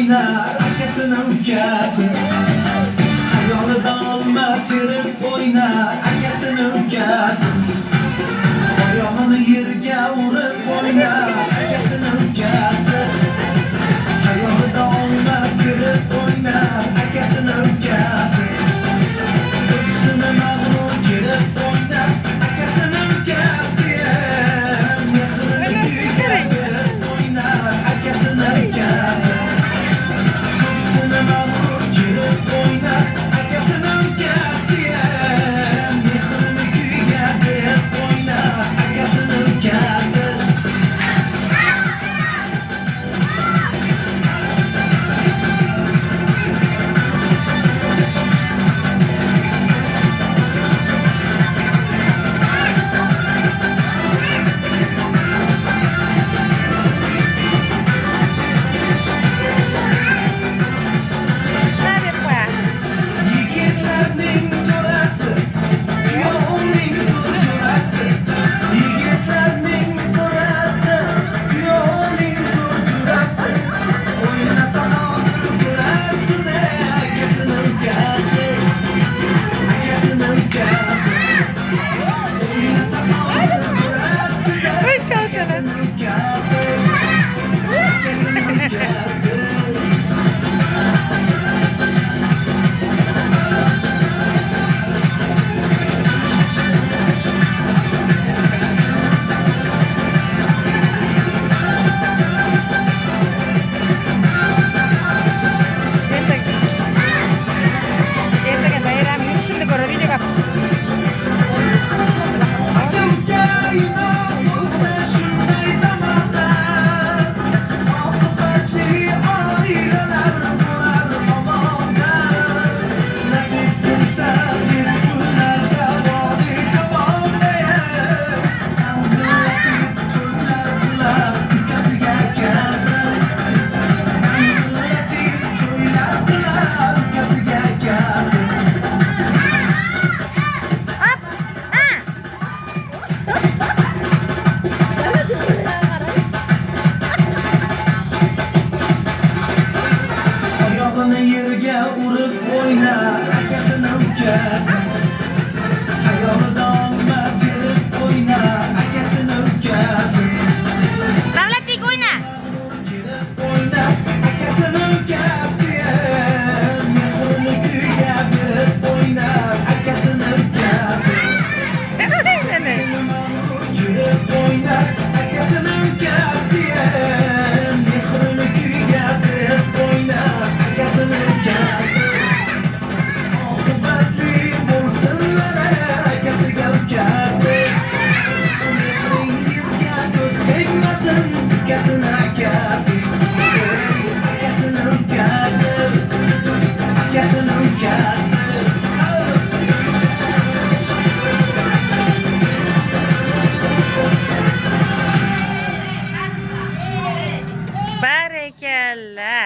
oynar akasının ukası. Ayolida olma terib oynar akasının ukası. Oyog'ini yerga urib oynar akasının ukası. Ayolida olma terib oynar akasının ukası. Ko'ksini mag'rur kelib oynar akasının ukası. Mehrini kuyga berib oynar akasının ukası. Ko'ksini mag'rur kelib oynar akasının ukası. Mehrini kuyga berib oynar akasının ukası. Yigitlarning to'rasi, kuyovning zo'r jo'rasi. Yigitlarning to'rasi, kuyovning zo'r jo'rasi. O'ynasa hozir ko'rasiz, akasini ukasi. Akasini ukasi. O'ynasa hozir ko'rasiz, akasini ukasi. Akasini ukasi. Ertaga bayram yurishimni ko'rib videoga Akamga inom bo'lsa shunday zamonda, oqibatli oilalar bo'lar omonda. Nasib bo'lsa tez kunlarda boriy tomonda, Abdullatif to'ylar qilar ukasiga akasi. Abdullatif to'ylar qilar ukasiga akasi. Oyog'ini yerga urib o'ynar akasini ukasi. Ayolida olma terib o'ynar akasini ukasi. davlatlik o'yna. Kelib o'ynar akasini ukasi. Mehrini kuyga berib o'ynar akasini ukasi. Yurib o'ynar akasini ukasi. Mehrini kuyga berib o'ynar akasini ukasi. Oqibatli bo'lsinlar akasiga ukasi. Mehringizga ko'z tegmasin ukasini akasi. Akasini ukasi. Akasini ukasi. Barakalla.